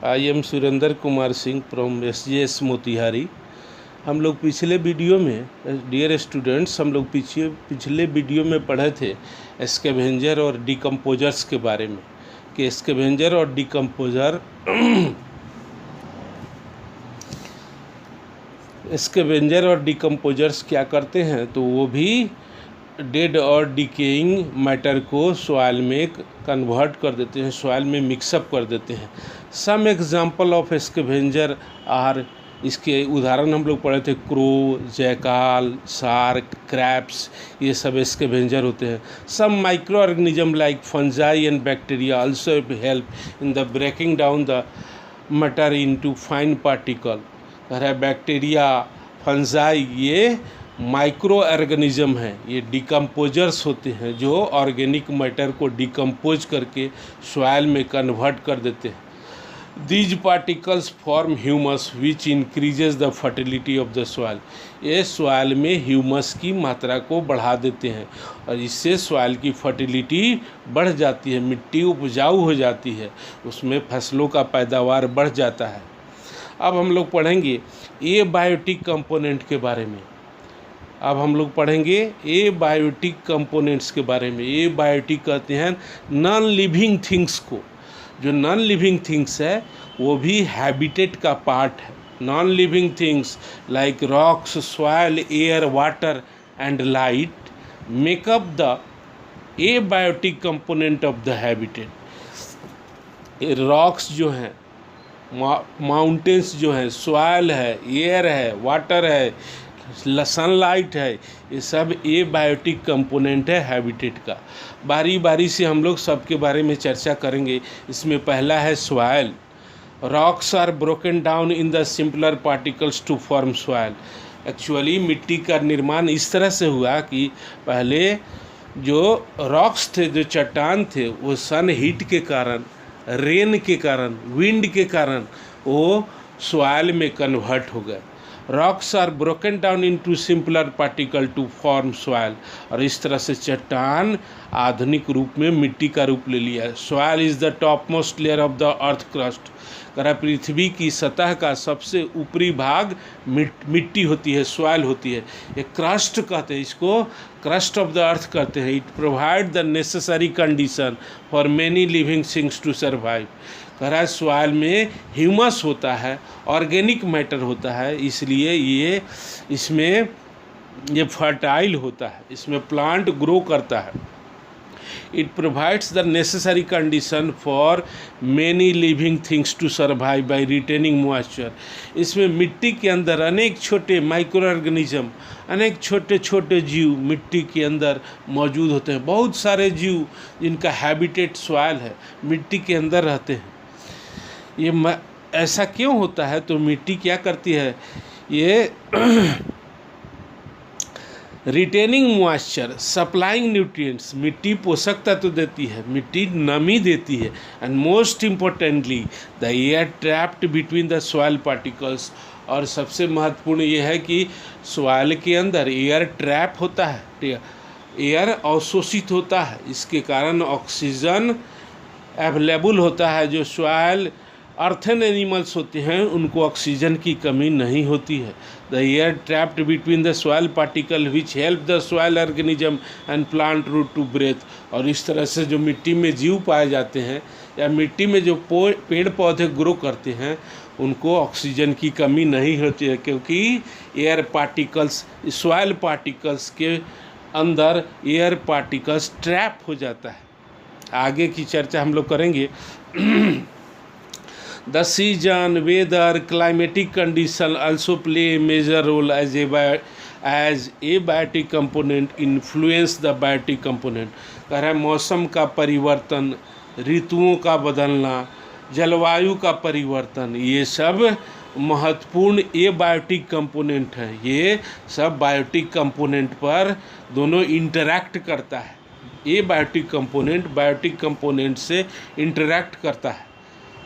I am Surendra Kumar Singh from SJS Motihari. हम लोग पिछले वीडियो में डियर स्टूडेंट्स पिछले वीडियो में पढ़े थे स्कैवेंजर और डिकम्पोजर्स के बारे में कि स्कैवेंजर और डिकम्पोजर स्कैवेंजर और डिकम्पोजर्स क्या करते हैं, तो वो भी डेड और डिकेइंग मैटर को सॉइल में कन्वर्ट कर देते हैं, सॉइल में मिक्सअप कर देते हैं। Some example of scavenger are, इसके उदाहरण हम लोग पढ़े थे क्रो, जैकाल, शार्क, क्रैब्स, ये सब स्कैवेंजर होते हैं। Some micro organism like fungi and bacteria also help in the breaking down the matter into fine particle. Bacteria, fungi ये माइक्रो ऑर्गेनिज्म है, ये डिकम्पोजर्स होते हैं जो ऑर्गेनिक मैटर को डिकम्पोज करके सॉइल में कन्वर्ट कर देते हैं। These particles form humus which increases the fertility of the soil. ये सॉइल में ह्यूमस की मात्रा को बढ़ा देते हैं और इससे सॉइल की फर्टिलिटी बढ़ जाती है, मिट्टी उपजाऊ हो जाती है, उसमें फसलों का पैदावार बढ़ जाता है। अब हम लोग पढ़ेंगे एबायोटिक कंपोनेंट के बारे में। अब हम लोग पढ़ेंगे एबायोटिक कंपोनेंट्स के बारे में। एबायोटिक कहते हैं नॉन लिविंग थिंग्स को। जो नॉन लिविंग थिंग्स है वो भी हैबिटेट का पार्ट है। Non living things like rocks, soil, air, water and light makeup the abiotic component of the habitat. Rocks जो हैं, माउंटेन्स जो हैं, सॉइल है, एयर है, वाटर है, सनलाइट है, ये सब एबायोटिक कंपोनेंट है हैबिटेट का। बारी बारी से हम लोग सबके बारे में चर्चा करेंगे। इसमें पहला है soil. Rocks are broken down in the simpler particles to form soil. Actually मिट्टी का निर्माण इस तरह से हुआ कि पहले जो रॉक्स थे, जो चट्टान थे, वो सन हीट के कारण, रेन के कारण, विंड के कारण वो सॉइल में कन्वर्ट हो गए। Rocks are broken down into simpler particle to form soil. और इस तरह से चट्टान आधुनिक रूप में मिट्टी का रूप ले लिया। Soil is the top most layer of the earth crust. पृथ्वी की सतह का सबसे ऊपरी भाग मिट्टी होती है, सॉइल होती है। ये क्रस्ट कहते हैं, इसको क्रस्ट ऑफ द अर्थ कहते हैं। It provide the necessary condition for many living things to survive. Soil में ह्यूमस होता है, ऑर्गेनिक मैटर होता है, इसलिए इसमें फर्टाइल होता है, इसमें प्लांट ग्रो करता है। It provides the necessary condition for many living things to survive by retaining moisture. इसमें मिट्टी के अंदर अनेक छोटे माइक्रो ऑर्गेनिज्म, अनेक छोटे छोटे जीव मिट्टी के अंदर मौजूद होते हैं। बहुत सारे जीव जिनका हैबिटेट सॉइल है, मिट्टी के अंदर रहते हैं। ये ऐसा क्यों होता है? तो मिट्टी क्या करती है, ये रिटेनिंग मॉइस्चर, सप्लाइंग न्यूट्रिएंट्स, मिट्टी पोषक तत्व देती है, मिट्टी नमी देती है। And most importantly the air trapped between the soil particles. और सबसे महत्वपूर्ण ये है कि सॉइल के अंदर एयर ट्रैप होता है, एयर अवशोषित होता है, इसके कारण ऑक्सीजन अवेलेबल होता है। जो सॉइल अर्थन एनिमल्स होते हैं उनको ऑक्सीजन की कमी नहीं होती है। The air trapped between the soil particle which help the soil organism and plant root to breathe. और इस तरह से जो मिट्टी में जीव पाए जाते हैं या मिट्टी में जो पेड़ पौधे ग्रो करते हैं उनको ऑक्सीजन की कमी नहीं होती है, क्योंकि एयर पार्टिकल्स, सॉइल पार्टिकल्स के अंदर एयर पार्टिकल्स ट्रैप हो जाता है। आगे की चर्चा हम लोग करेंगे। The season, weather, climatic condition also play a major role as abiotic component influence the biotic component। कह रहा है मौसम का परिवर्तन, ऋतुओं का बदलना, जलवायु का परिवर्तन, ये सब महत्वपूर्ण एबायोटिक कंपोनेंट हैं। ये सब बायोटिक कंपोनेंट पर दोनों इंटरैक्ट करता है। एबायोटिक कंपोनेंट बायोटिक कंपोनेंट से इंटरैक्ट करता है।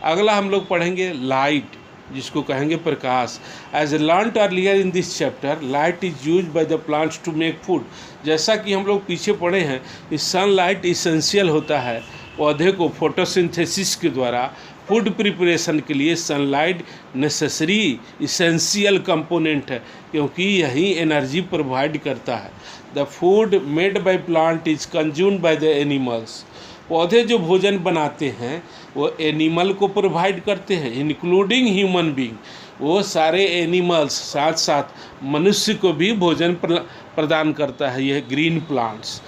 अगला हम लोग पढ़ेंगे लाइट, जिसको कहेंगे प्रकाश। As learned earlier in this chapter, light is used by the plants to make food. जैसा कि हम लोग पीछे पढ़े हैं, इस सनलाइट इसेंशियल होता है पौधे को फोटोसिंथेसिस के द्वारा फूड प्रिपरेशन के लिए सनलाइट नेसेसरी इसेंशियल कंपोनेंट है, क्योंकि यही एनर्जी प्रोवाइड करता है। The food made by plant is consumed by the animals. पौधे जो भोजन बनाते हैं वो एनिमल को प्रोवाइड करते हैं, इंक्लूडिंग ह्यूमन बीइंग। वो सारे एनिमल्स साथ साथ मनुष्य को भी भोजन प्रदान करता है यह green plants.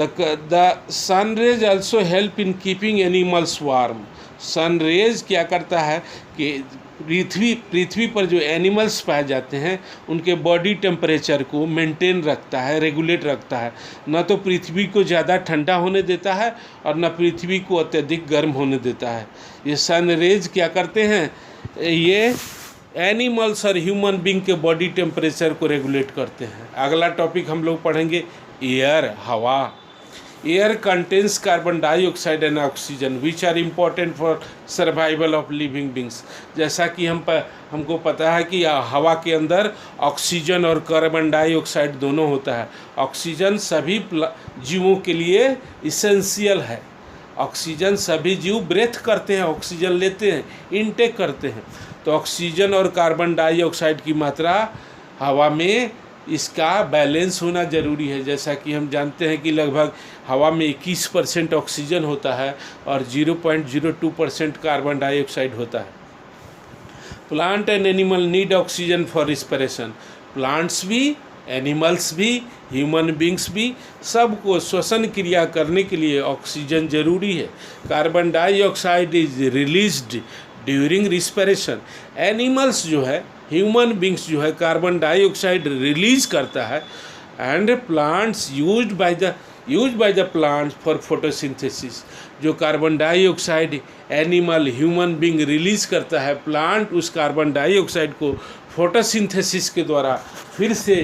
The sun rays also help in keeping animals warm. Sun rays क्या करता है कि पृथ्वी पर जो एनिमल्स पाए जाते हैं उनके बॉडी टेम्परेचर को मेंटेन रखता है, रेगुलेट रखता है। न तो पृथ्वी को ज़्यादा ठंडा होने देता है और न पृथ्वी को अत्यधिक गर्म होने देता है। ये सन रेज क्या करते हैं, ये एनिमल्स और ह्यूमन बीइंग के बॉडी टेम्परेचर को रेगुलेट करते हैं। अगला टॉपिक हम लोग पढ़ेंगे एयर, हवा। Air contains carbon dioxide and oxygen which are important for survival of living beings. जैसा कि हमको पता है कि हवा के अंदर ऑक्सीजन और कार्बन डाइऑक्साइड दोनों होता है। ऑक्सीजन सभी जीवों के लिए इसेंशियल है। ऑक्सीजन सभी जीव ब्रेथ करते हैं, ऑक्सीजन लेते हैं, इनटेक करते हैं। तो ऑक्सीजन और कार्बन डाइऑक्साइड की मात्रा हवा में इसका बैलेंस होना ज़रूरी है। जैसा कि हम जानते हैं कि लगभग हवा में 21% ऑक्सीजन होता है और 0.02% कार्बन डाइऑक्साइड होता है। Plant and animal need oxygen for respiration. Plants भी, एनिमल्स भी, ह्यूमन बींग्स भी, सबको श्वसन क्रिया करने के लिए ऑक्सीजन ज़रूरी है। Carbon dioxide is released during respiration. Animals जो है, ह्यूमन बींग्स जो है, कार्बन डाइऑक्साइड रिलीज करता है। And plants used by the plants for photosynthesis. जो carbon dioxide animal human being release करता है, प्लांट उस कार्बन डाइऑक्साइड को फोटोसिंथेसिस के द्वारा फिर से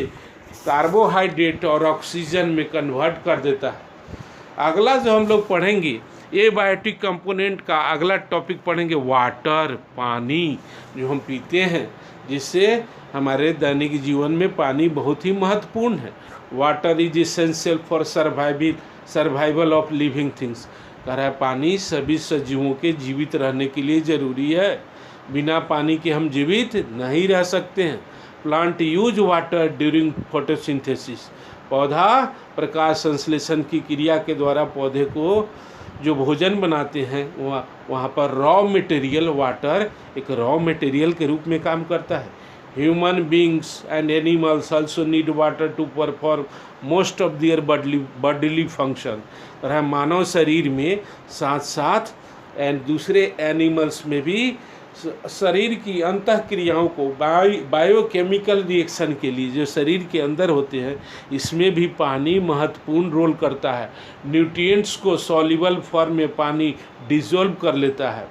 कार्बोहाइड्रेट और ऑक्सीजन में कन्वर्ट कर देता है। अगला जो हम लोग पढ़ेंगे एबायोटिक कंपोनेंट का अगला टॉपिक पढ़ेंगे वाटर, पानी जो हम पीते हैं, जिससे हमारे दैनिक जीवन में पानी बहुत ही महत्वपूर्ण है। Water is essential for survival of living things. कह रहा है पानी सभी सजीवों के जीवित रहने के लिए ज़रूरी है। बिना पानी के हम जीवित नहीं रह सकते हैं। Plant use water during photosynthesis. पौधा प्रकाश संश्लेषण की क्रिया के द्वारा पौधे को जो भोजन बनाते हैं वहाँ पर रॉ मटेरियल वाटर एक रॉ मटेरियल के रूप में काम करता है। Human beings and animals also need water to perform most of their bodily function. तरह मानव शरीर में साथ साथ एंड दूसरे एनिमल्स में भी शरीर की अंतः क्रियाओं को बायोकेमिकल रिएक्शन के लिए जो शरीर के अंदर होते हैं, इसमें भी पानी महत्वपूर्ण रोल करता है। न्यूट्रिएंट्स को सॉल्युबल फॉर्म में पानी डिसॉल्व कर लेता है।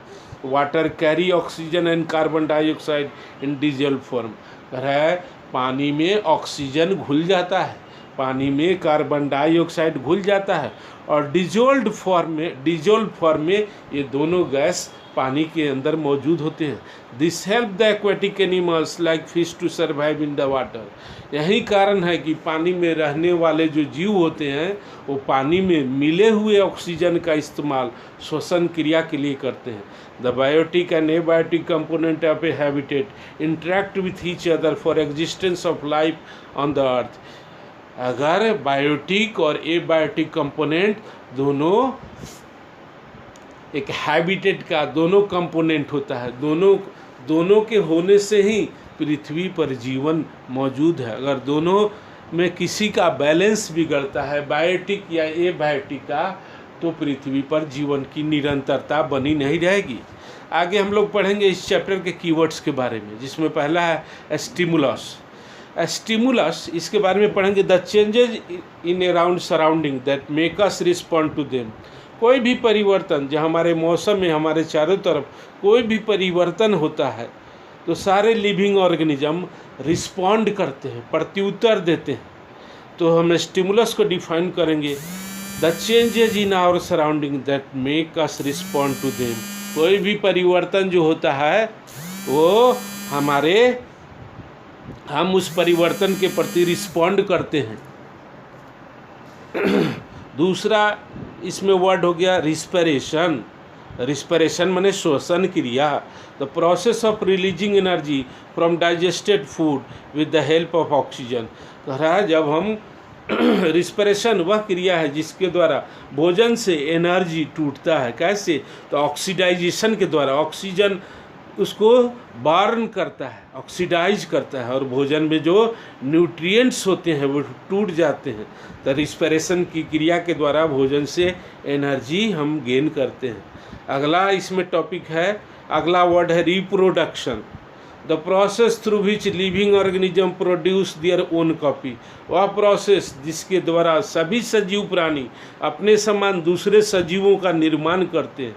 Water carry oxygen and carbon dioxide in dissolve form. कह रहा है पानी में ऑक्सीजन घुल जाता है, पानी में कार्बन डाइऑक्साइड घुल जाता है और डिसॉल्व फॉर्म में ये दोनों गैस पानी के अंदर मौजूद होते हैं। This help the aquatic animals like fish to survive in the water. यही कारण है कि पानी में रहने वाले जो जीव होते हैं वो पानी में मिले हुए ऑक्सीजन का इस्तेमाल श्वसन क्रिया के लिए करते हैं। The biotic and abiotic component of a habitat interact with each other for existence of life on the earth. अगर बायोटिक और एबायोटिक कंपोनेंट दोनों एक हैबिटेट का दोनों कंपोनेंट होता है, दोनों के होने से ही पृथ्वी पर जीवन मौजूद है। अगर दोनों में किसी का बैलेंस बिगड़ता है, बायोटिक या एबायोटिक का, तो पृथ्वी पर जीवन की निरंतरता बनी नहीं रहेगी। आगे हम लोग पढ़ेंगे इस चैप्टर के कीवर्ड्स के बारे में, जिसमें पहला है स्टिमुलस। स्टिमुलस, इसके बारे में पढ़ेंगे the changes in around surrounding that make us respond to them. कोई भी परिवर्तन जो हमारे मौसम में हमारे चारों तरफ कोई भी परिवर्तन होता है तो सारे लिविंग ऑर्गेनिज्म रिस्पॉन्ड करते हैं, प्रत्युत्तर देते हैं। तो हम स्टिमुलस को डिफाइन करेंगे the changes in our surrounding that make us respond to them. कोई भी परिवर्तन जो होता है वो हम उस परिवर्तन के प्रति रिस्पॉन्ड करते हैं। दूसरा इसमें वर्ड हो गया रिस्पिरेशन। रिस्पिरेशन माने श्वसन क्रिया, the process of releasing energy from digested food with the help of oxygen. कह रहा है जब हम रिस्पिरेशन वह क्रिया है जिसके द्वारा भोजन से एनर्जी टूटता है। कैसे? तो ऑक्सीडाइजेशन के द्वारा, ऑक्सीजन उसको बर्न करता है, ऑक्सीडाइज करता है और भोजन में जो न्यूट्रिएंट्स होते हैं वो टूट जाते हैं। तो रिस्पिरेशन की क्रिया के द्वारा भोजन से एनर्जी हम गेन करते हैं। अगला इसमें टॉपिक है, अगला वर्ड है reproduction, the process through which living organism produce their own copy. वह प्रोसेस जिसके द्वारा सभी सजीव प्राणी अपने समान दूसरे सजीवों का निर्माण करते हैं,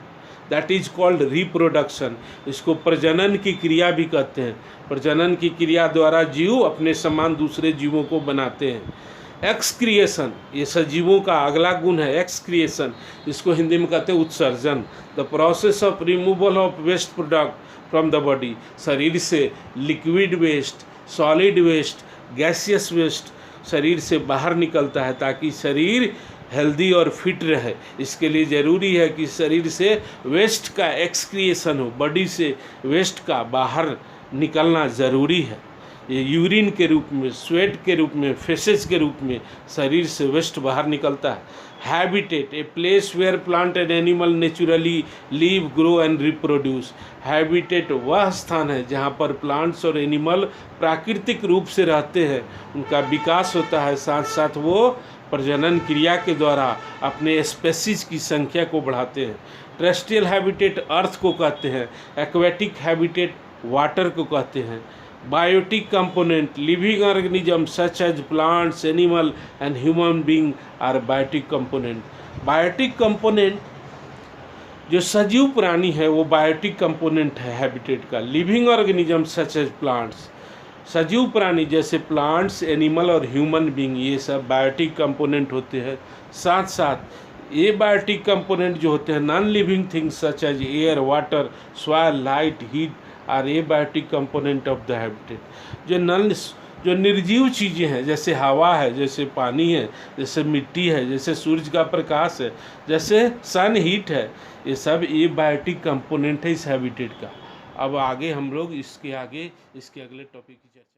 दैट इज कॉल्ड रिप्रोडक्शन। इसको प्रजनन की क्रिया भी कहते हैं। प्रजनन की क्रिया द्वारा जीव अपने समान दूसरे जीवों को बनाते हैं। एक्सक्रिएशन, ये सजीवों का अगला गुण है एक्सक्रिएशन, इसको हिंदी में कहते हैं उत्सर्जन। The process of removal of waste product from the body, शरीर से liquid waste, solid waste, gaseous waste शरीर से बाहर निकलता है ताकि शरीर हेल्दी और फिट रहे। इसके लिए ज़रूरी है कि शरीर से वेस्ट का एक्सक्रिएशन हो, बॉडी से वेस्ट का बाहर निकलना ज़रूरी है। ये यूरिन के रूप में, स्वेट के रूप में, फेसेस के रूप में शरीर से वेस्ट बाहर निकलता है। Habitat, a place where plant and animal naturally live, grow and reproduce. Habitat वह स्थान है जहाँ पर प्लांट्स और एनिमल प्राकृतिक रूप से रहते हैं, उनका विकास होता है, साथ साथ वो प्रजनन क्रिया के द्वारा अपने स्पेसीज की संख्या को बढ़ाते हैं। टेरेस्ट्रियल हैबिटेट अर्थ को कहते हैं, एक्वेटिक हैबिटेट वाटर को कहते हैं। Biotic component, living organism such as plants, animal and human being are biotic component. Biotic component जो सजीव प्राणी है वो बायोटिक कंपोनेंट है हैबिटेट का। Living organism such as plants, सजीव प्राणी जैसे प्लांट्स, एनिमल और ह्यूमन बीइंग, ये सब बायोटिक कंपोनेंट होते हैं। साथ साथ ये बायोटिक कंपोनेंट जो होते हैं non living things such as air, water, soil, light, heat are abiotic component of the habitat. जो निर्जीव चीज़ें हैं जैसे हवा है, जैसे पानी है, जैसे मिट्टी है, जैसे सूरज का प्रकाश है, जैसे सन हीट है, ये सब एबायोटिक कंपोनेंट है इस हैबिटेट का। अब आगे हम लोग इसके अगले टॉपिक की चर्चा